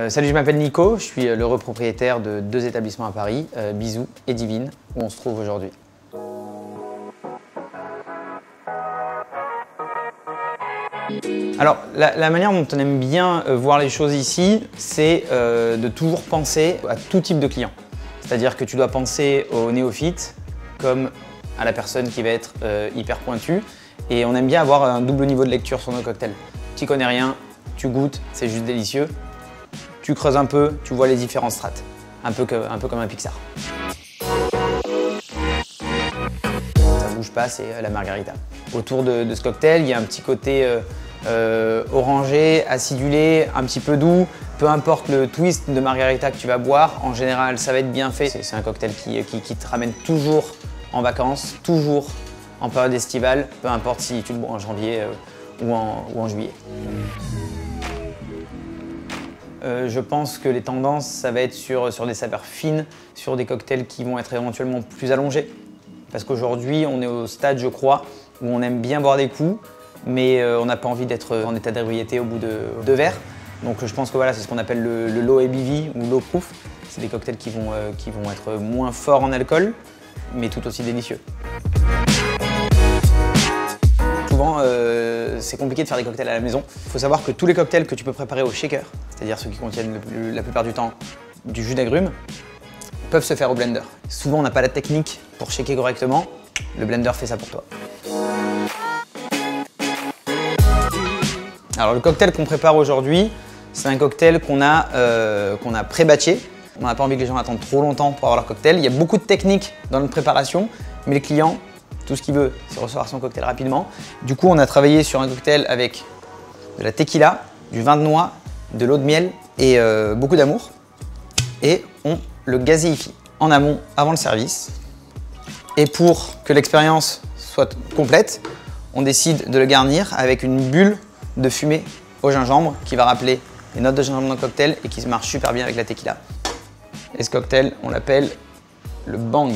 Salut, je m'appelle Nico, je suis l'heureux propriétaire de 2 établissements à Paris, Bisous et Divine, où on se trouve aujourd'hui. Alors, la manière dont on aime bien voir les choses ici, c'est de toujours penser à tout type de client. C'est-à-dire que tu dois penser au néophyte comme à la personne qui va être hyper pointue. Et on aime bien avoir un double niveau de lecture sur nos cocktails. Tu connais rien, tu goûtes, c'est juste délicieux. Tu creuses un peu, tu vois les différentes strates. Un peu comme un Pixar. Ça bouge pas, c'est la margarita. Autour de ce cocktail, il y a un petit côté orangé, acidulé, un petit peu doux. Peu importe le twist de margarita que tu vas boire, en général, ça va être bien fait. C'est un cocktail qui te ramène toujours en vacances, toujours en période estivale, peu importe si tu le bois en janvier ou en juillet. Je pense que les tendances, ça va être sur des saveurs fines, sur des cocktails qui vont être éventuellement plus allongés. Parce qu'aujourd'hui, on est au stade, je crois, où on aime bien boire des coups, mais on n'a pas envie d'être en état d'ébriété au bout de 2 verres. Donc je pense que voilà, c'est ce qu'on appelle le low ABV ou low proof. C'est des cocktails qui vont être moins forts en alcool, mais tout aussi délicieux. Souvent, c'est compliqué de faire des cocktails à la maison. Il faut savoir que tous les cocktails que tu peux préparer au shaker, c'est-à-dire ceux qui contiennent la plupart du temps du jus d'agrumes, peuvent se faire au blender. Souvent, on n'a pas la technique pour shaker correctement. Le blender fait ça pour toi. Alors, le cocktail qu'on prépare aujourd'hui, c'est un cocktail qu'on a pré-batché. On n'a pas envie que les gens attendent trop longtemps pour avoir leur cocktail. Il y a beaucoup de techniques dans notre préparation, mais le client, tout ce qu'il veut, c'est recevoir son cocktail rapidement. Du coup, on a travaillé sur un cocktail avec de la tequila, du vin de noix, de l'eau de miel et beaucoup d'amour. Et on le gazéifie en amont, avant le service. Et pour que l'expérience soit complète, on décide de le garnir avec une bulle de fumée au gingembre qui va rappeler les notes de gingembre dans le cocktail et qui se marche super bien avec la tequila. Et ce cocktail, on l'appelle le Bang.